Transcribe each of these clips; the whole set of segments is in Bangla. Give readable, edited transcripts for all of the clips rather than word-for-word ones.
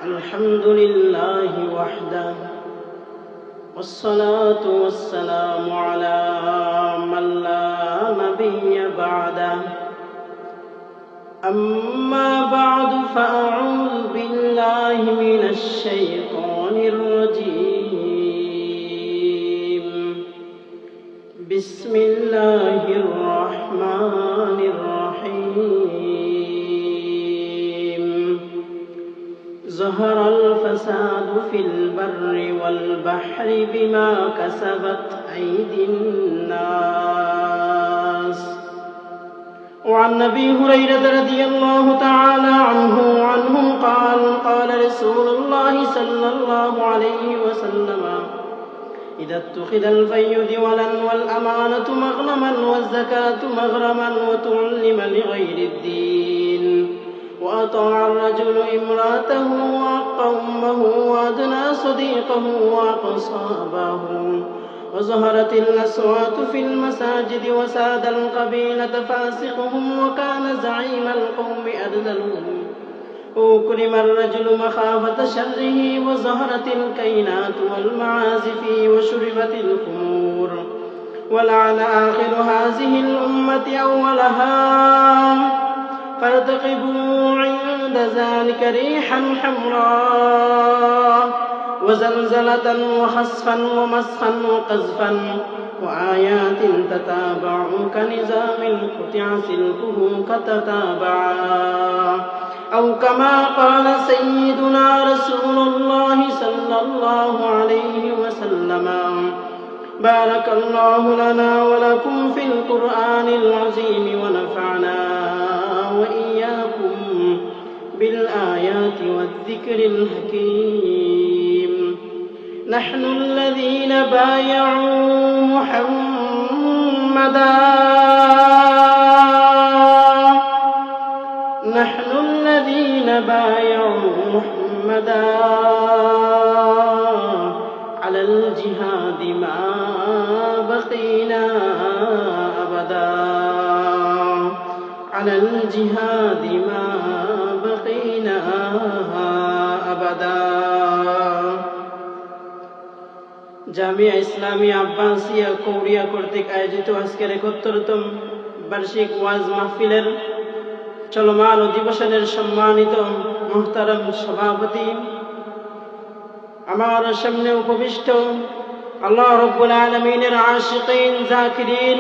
الحمد لله وحده والصلاة والسلام على من لا نبي بعده أما بعد فأعوذ بالله من الشيطان الرجيم بسم الله الرحمن الرحيم ظهر الفساد في البر والبحر بما كسبت أيدي الناس وعن أبي هريرة رضي الله تعالى عنه قال قال رسول الله صلى الله عليه وسلم إذا اتخذ الفي دولا والأمانة مغنما والزكاة مغرما وتعلم لغير الدين وأطاع الرجل امرأته وعق أمه وأدنى صديقه وأقصى أباه وظهرت الأصوات في المساجد وساد القبيلة فاسقهم وكان زعيم القوم أذلهم أكرم الرجل مخافة شره وظهرت الكينات والمعازف وشربت الخمور ولعن آخر هذه الأمة أولها فارتقبوا عند ذلك ريحا حمراء وزلزلة وخسفا ومسخا وقذفا وآيات تتابع كنظام قطع سلكه كتتابعا أو كما قال سيدنا رسول الله صلى الله عليه وسلم بارك الله لنا ولكم في القرآن العظيم ونفعنا وإياكم بالآيات والذكر الحكيم نحن الذين بايعوا محمدا على الجهاد ما بقينا أبدا على الجهاد ما بقينا أبدا জামিয়া ইসলামিয়া আব্বাসিয়া কৌরিয়া কর্তৃক আয়োজিত আজকের ৭১তম বার্ষিক ওয়াজ মাহফিলের চলমান অধিবেশনের সম্মানিত মুহতারাম সভাপতি, আমার সামনে উপবিষ্ট আল্লাহ রাব্বুল আলামিনের আশিকিন, জাকিরিন,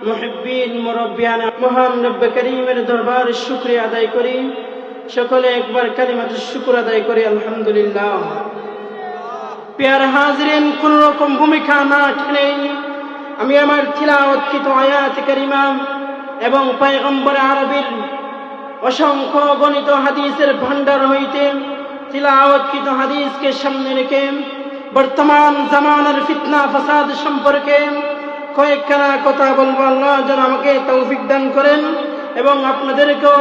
মুহিব্বিন, মুরাব্বিয়ান মহান রব্বে করিমের দরবারে শুকরিয়া আদায় করি। সকলে একবার কালিমাতুশ শুকর আদায় করি আলহামদুলিল্লাহ। প্রিয় হাজিরিন, কোন রকম ভূমিকা না টেনে আমি আমার তিলাওয়াতকৃত আয়াত কারিমা এবং পয়গম্বর আরবীর অসংখ্য গণিত হাদিসের ভান্ডার হইতে তিলাওয়াতকৃত হাদিসকে সামনে রেখে বর্তমান জামানার ফিতনা ফাসাদ সম্পর্কে কয়েকখানা কথা বলবো। আল্লাহ যেন আমাকে তৌফিক দান করেন এবং আপনাদেরকেও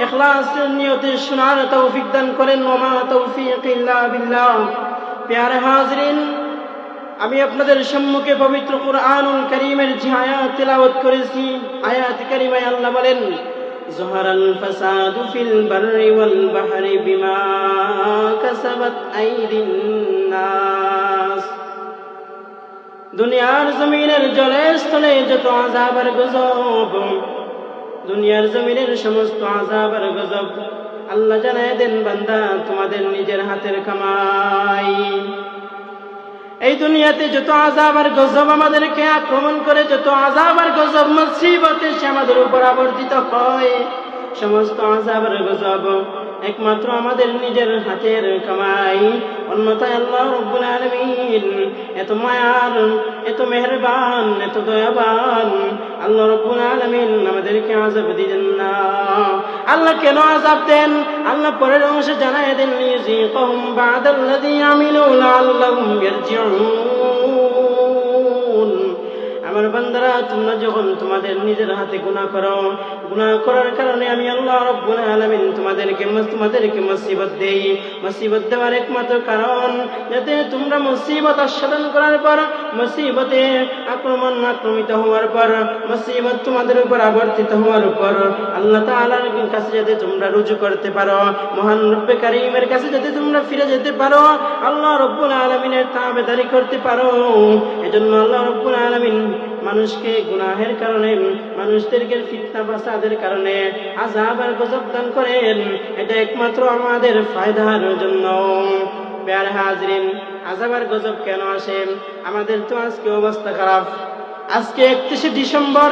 ইখলাসের নিয়তে শোনার তৌফিক দান করেন। ওয়া মা তৌফিক ইল্লা বিল্লাহ। প্রিয় হাজিরিন, আমি আপনাদের সম্মুখে পবিত্র কুরআনুল কারীমের যে আয়াত তিলাওয়াত করেছি, আয়াত কারিমায় আল্লাহ বলেন যুহরাল ফাসাদু ফিল বাররি ওয়াল বাহরি বিমা কাসাবাত আইদিন নাস। দুনিয়ার জমিনের জলে স্থলে যত আযাব আর গজব, দুনিয়ার জমিনের সমস্ত আযাব আর গজব আল্লাহ জানায় দেন বান্দা তোমাদের নিজের হাতের কামাই। এই দুনিয়াতে যত আযাব আর গজব আমাদেরকে আক্রমণ করে, যত আযাব আর গজব মুসিবত এসে আমাদের উপর আবর্তিত হয়, সমস্ত আযাব আর গজব একমাত্র আমাদের নিজের হাতের কামাই। অন্যথায় আল্লাহ রাব্বুল আলামিন এত মায়ার, এত মেহেরবান, এত দয়াবান আল্লাহ রাব্বুল আলামিন আমাদেরকে আযাব দিবেন না। আল্লাহ কেন আযাব দেন? আল্লাহ পরের অংশে জানায় দেন লিযিকাহুম বা'দাল্লাযী আমিলু লাআল্লাহুম ইয়ারজিউন। আমার বান্দারা, তোমরা যখন তোমাদের নিজের হাতে গুনাহ করো, গুনাহ করার কারণে আমি আল্লাহ রাব্বুল আলামিন তোমাদেরকে মুসিবত দেই। মুসিবত দেওয়ার একমাত্র কারণ যাতে তোমরা মুসিবত আস্বাদন করার পর, মুসিবতে আক্রমিত হওয়ার পর, মুসিবত তোমাদের উপর আবর্তিত হওয়ার পর আল্লাহ তাআলার কাছে যাতে তোমরা রুজু করতে পারো, মহান রব্বে কারীমের কাছে যাতে তোমরা ফিরে যেতে পারো, আল্লাহ রাব্বুল আলামিনের তাবেদারি করতে পারো। এজন্য আল্লাহ রাব্বুল আলামিন মানুষকে গুনাহের কারণে, মানুষদেরকে ফিতনা ফাসাদের কারণে আযাব আর গজব দান করেন। এটা একমাত্র আমাদের ফায়দার জন্য। প্যারে হাজরিন, আযাব আর গজব কেন আসে? আমাদের তো আজকে অবস্থা খারাপ। আজকে 31শে ডিসেম্বর,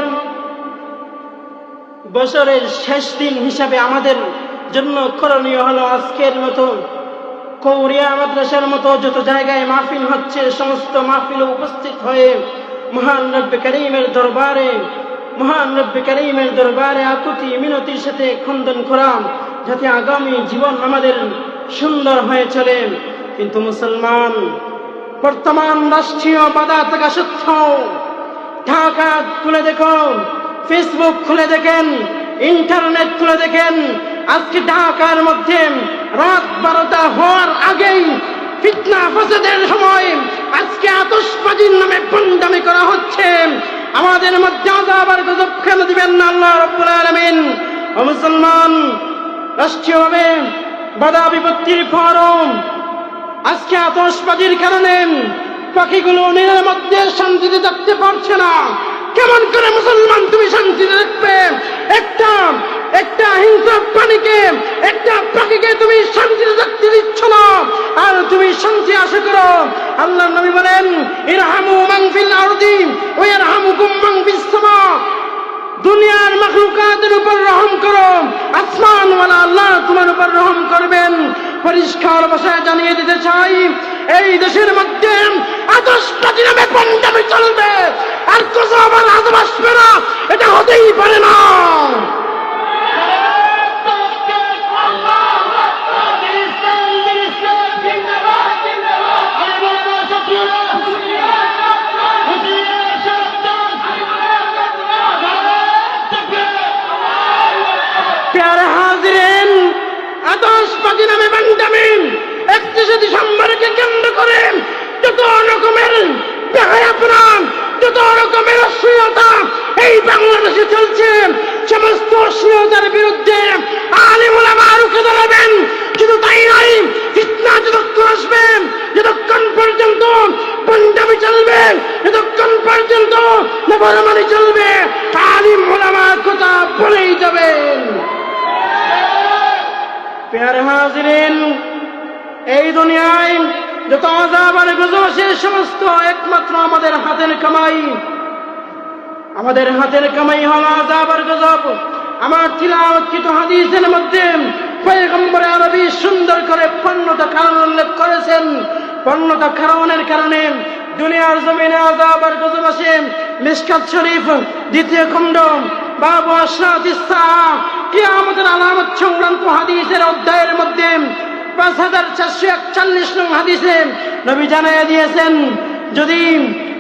বছরের শেষ দিন হিসাবে আমাদের জন্য করণীয় হলো আজকের মতো কৌরিয়া মাদ্রাসার মতো যত জায়গায় মাহফিল হচ্ছে, সমস্ত মাহফিলে উপস্থিত হয়ে মহান রব্বে কারীমের দরবারে আকুতি মিনতির সাথে খন্দন করা, যাতে আগামী জীবন আমাদের সুন্দর হয়ে চলে। কিন্তু মুসলমান বর্তমান রাষ্ট্রীয় বাধা থাকা সত্ত্বেও ঢাকা খুলে দেখুন, ফেসবুক খুলে দেখেন, ইন্টারনেট খুলে দেখেন, আজকে ঢাকার মধ্যে রাত 12টা হওয়ার আগেই ফিতনা ফাসাদের সময় আজকে আতশবাজির নামে বন্ডামি করা হচ্ছে। আমাদের মধ্যে আযাব আর গজব কেন দিবেন না আল্লাহ রাব্বুল আলামিন? ও মুসলমান, রাষ্ট্রীয়ভাবে বাধা বিপত্তির ফরম আজকে আতশবাজির কারণে পাখিগুলো নিজের মধ্যে শান্তিতে থাকতে পারছে না। কেমন করে মুসলমান তুমি শান্তিতে থাকবে? একটা হিংস্র প্রাণীকে, একটা পাখিকে তুমি শান্তিতে থাকতে দিচ্ছ না, আর তুমি শান্তি আশা করো। আল্লাহর নবী বলেন, ইরহামু মান ফিল আরদি ওয়া ইয়ারহামুকুম মান ফিস সামা। দুনিয়ার মাখলুকাতের উপর রহম করো, আসমানওয়ালা আল্লাহ তোমার উপর রহম করবেন। পরিষ্কার ভাষায় জানিয়ে দিতে চাই, এই দেশের মধ্যে আতশবাজি নামে বন্ডামি চলবে, আর গজব আর আযাব আসবে না, এটা হতেই পারে না। প্যারে হাজরিন, আতশবাজি নামে বন্ডামি 31শে ডিসেম্বরকে কেন্দ্র করে যত রকমের বেহায়াপনা, যত রকমের অশ্লীলতা এই বাংলাদেশে চলছে, সমস্ত অশ্লীলতার বিরুদ্ধে আলেম ওলামা রুখে দাঁড়াবেন। শুধু তাই নয়, ফিতনা যতক্ষণ আসবে, যতক্ষণ পর্যন্ত বন্ডামি চলবে, যতক্ষণ পর্যন্ত নাফরমানি চলবে, আলেম ওলামা কথা বলেই যাবেন। প্যারে হাজরিন, এই দুনিয়ায় যত আযাব আর গজব আসে, সমস্ত একমাত্র আমাদের হাতের কামাই। আমাদের হাতের কামাই হলো আযাব আর গজব। আমার তিলাওয়াতকৃত হাদিসের মধ্যে পয়গম্বর আরবি সুন্দর করে 15টা কারণ উল্লেখ করেছেন। 15টা কারণের কারণে দুনিয়ার জমিনে আযাব আর গজব আসে। মিশকাত শরীফ 2য় খণ্ড, বাবু আশরাতিস সাআ, কিয়ামতের আলামত সংক্রান্ত হাদিসের অধ্যায়ের মধ্যে 5441 নং হাদিসে নবী জানিয়ে দিয়েছেন,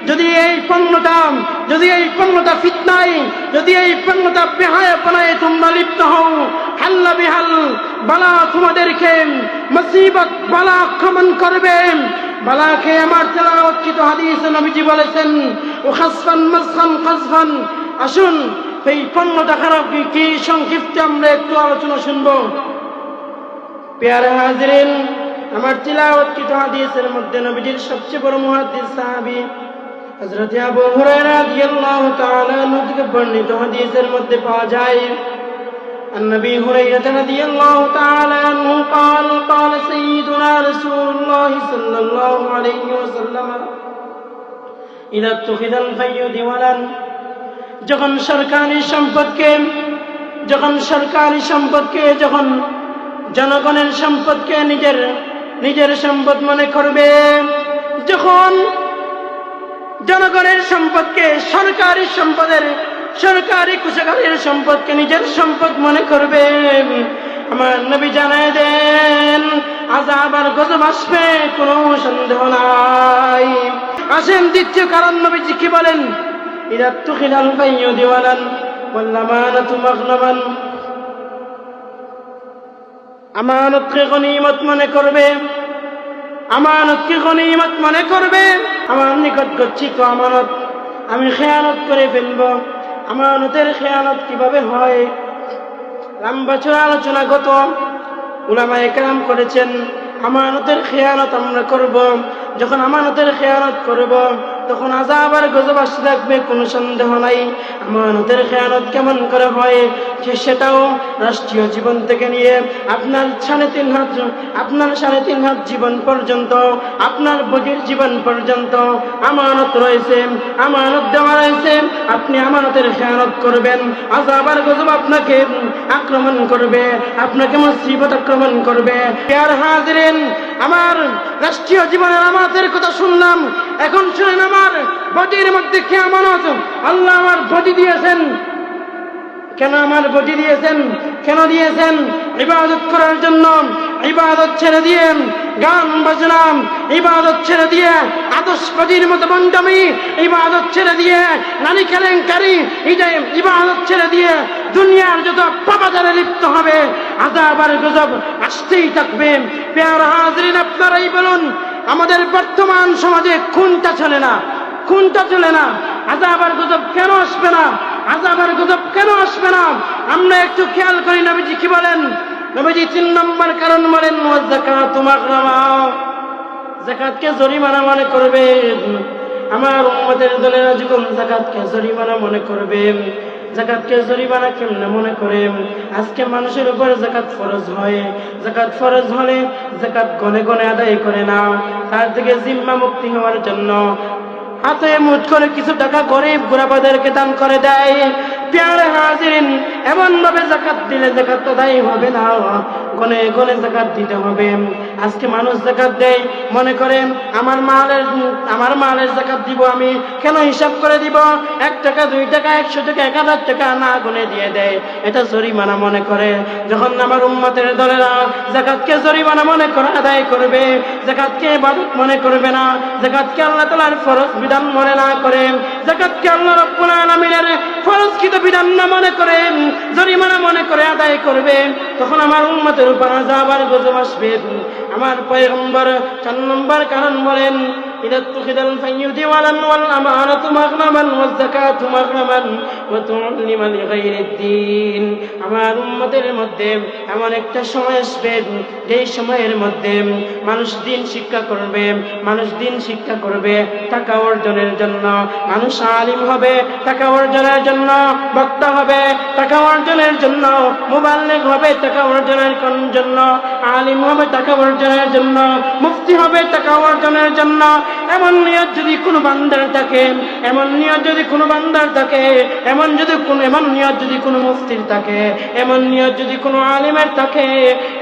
যদি এই 15টা ফিতনায়, যদি এই 15টা বেহায়াপনায় তোমরা লিপ্ত হও, হাল্লা বিহাল বালা তোমাদেরকে, মুসিবত বালা আক্রমণ করবে। বালাকে আমার তেলাওয়াতকৃত হাদিসে নবীজি বলেছেন, ও খাসফান মাসখান কাসফান। আসুন এই 15টা খারাপ কি সংক্ষিপ্তে আমরা একটু আলোচনা শুনবো। প্যারে হাজরিন, আমার তিলাওয়াতকৃত হাদিসের মধ্যে নবীজির সবচেয়ে বড় মুহাদ্দিস সাহাবী হযরত আবু হুরায়রা রাদিয়াল্লাহু তাআলা আনহু থেকে বর্ণিত হাদিসের মধ্যে পাওয়া যায়, النبي هريرة رضي الله تعالى عنه قال قال سيدنا رسول الله صلى الله عليه وسلم إذا اتخذ الفي دولا। যখন সরকারি সম্পদকে যখন জনগণের সম্পদকে নিজের সম্পদ মনে করবে, যখন জনগণের সম্পদকে সরকারি কোষাগারের সম্পদকে নিজের সম্পদ মনে করবে, আমার নবী জানায় দেন আযাব আর গজব আসবে, কোনো সন্দেহ নাই। আসেন দ্বিতীয় কারণ নবীজি কি বলেন? ইযা তুখিলাল ফাইয়ু দিওয়ালান ওয়াল আমানাতু মাগনামান। আমানতকে গনিমত মনে করবে, আমানতকে গনিমত মনে করবে। আমার নিকট গচ্ছিত আমানত আমি খেয়ানত করে ফেলব। আমানতের খেয়ানত কিভাবে হয় লম্বা চড়া আলোচনা গত উলামায়ে কেরাম করেছেন। আমানতের খেয়ানত আমরা করব, যখন আমানতের খেয়ানত করব তখন আযাব আর গজব আসতে থাকবে, কোনো সন্দেহ নাই। আমানতের খেয়ানত কেমন করে হয় সেটাও রাষ্ট্রীয় জীবন থেকে নিয়ে আপনার 3.5 হাত জীবন পর্যন্ত, আপনার বডির জীবন পর্যন্ত আমানত রয়েছে, আমানত দেওয়া রয়েছে। আপনি আমানতের খেয়ানত করবেন, আযাব আর গজব আপনাকে আক্রমণ করবে, আপনাকে মুসিবত আক্রমণ করবে। আর হাজিরিন, আমার রাষ্ট্রীয় জীবনের আমানতের কথা শুনলাম, এখন শুনেন আমার বডির মধ্যে কি আমানত। আল্লাহ আমার বডি দিয়েছেন, কেন আমার বডি দিয়েছেন? কেন দিয়েছেন? ইবাদত করার জন্য। ইবাদত ছেড়ে দিয়ে গান বাজনা, ইবাদত ছেড়ে দিয়ে আতশবাজির মতো বন্ডামি, ইবাদত ছেড়ে দিয়ে নারী কেলেঙ্কারি, ইবাদত ছেড়ে দিয়ে দুনিয়ার যত পাপাচারে লিপ্ত হবে, আযাব আর গজব আসতেই থাকবে। প্রিয় হাজিরিন, আপনারাই বলুন, আমাদের বর্তমান সমাজে কোনটা চলে না? কোনটা চলে না? আযাব আর গজব কেন আসবে না? আযাব আর গজব কেন আসবে না? আমরা একটু খেয়াল করি, নবীজি কি বলেন? নবীজি 3 নম্বর কারণ বলেন, যাকাতু মাগরামা। যাকাতকে জরিমানা মনে করবে। আমার উম্মতের দলেরা যখন যাকাতকে জরিমানা মনে করবে, যাকাতকে জরিমানা কেমনে মনে করে? আজকে মানুষের উপর যাকাত ফরজ হয়, যাকাত ফরজ হলে যাকাত গনে গনে আদায় করে না। তার থেকে জিম্মা মুক্তি হওয়ার জন্য হাতে মুঠ করে কিছু টাকা গরিব গুরাবাদেরকে দান করে দেয়। প্রিয় হাজিরিন, এমন ভাবে যাকাত দিলে যাকাত আদায় হবে না, গনে গনে যাকাত দিতে হবে। আজকে মানুষ যাকাত দেয়, মনে করে আমার মালের যাকাত দিব আমি, কেন হিসাব করে দিব? 1 টাকা 2 টাকা 100 টাকা 1000 টাকা না গুনে দিয়ে দেয়, এটা জরিমানা মনে করে। যখন আমার উম্মতের দলেরা যাকাতকে জরিমানা মনে করে আদায় করবে, যাকাতকে ইবাদত মনে করবে না, যাকাতকে আল্লাহ তাআলার ফরজ বিধান মনে না করে, যাকাতকে আল্লাহ রাব্বুল আলামিনের ফরজকৃত বিধান না মনে করে, জরিমানা মনে করে আদায় করবে, তখন আমার উম্মতের উপর আযাব আর গজব আসবে। আমার পয়গম্বর 4 নম্বর কারণ বলেন, ইযা তুখিদাল ফাইয়ু দিওয়ালান ওয়াল আমানাতু মাগনামান ওয়াজ যাকাতু মাগনামান ওয়া তুআল্লিমা লিগাইরিদ্দিন। আমার উম্মতের মধ্যে এমন একটা সময় আসবে, যেই সময়ের মধ্যে মানুষ দিন শিক্ষা করবে, মানুষ দিন শিক্ষা করবে টাকা অর্জনের জন্য। মানুষ আলিম হবে টাকা অর্জনের জন্য, বক্তা হবে টাকা অর্জনের জন্য, মুবাল্লিগ হবে টাকা অর্জনের জন্য, আলিম হবে টাকা অর্জনের জন্য, মুফতি হবে টাকা অর্জনের জন্য। এমন নিয়ত যদি কোনো বান্দার থাকে, এমন নিয়ত যদি কোনো বান্দার থাকে, এমন নিয়ত যদি কোনো মুফতির থাকে, এমন নিয়ত যদি কোনো আলিমের থাকে,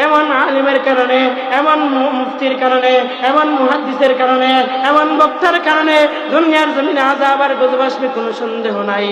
এমন আলিমের কারণে, এমন মুফতির কারণে, এমন মুহাদ্দিসের কারণে, এমন বক্তার কারণে দুনিয়ার জমিনে আযাব আর গজব আসবে, কোনো সন্দেহ নাই।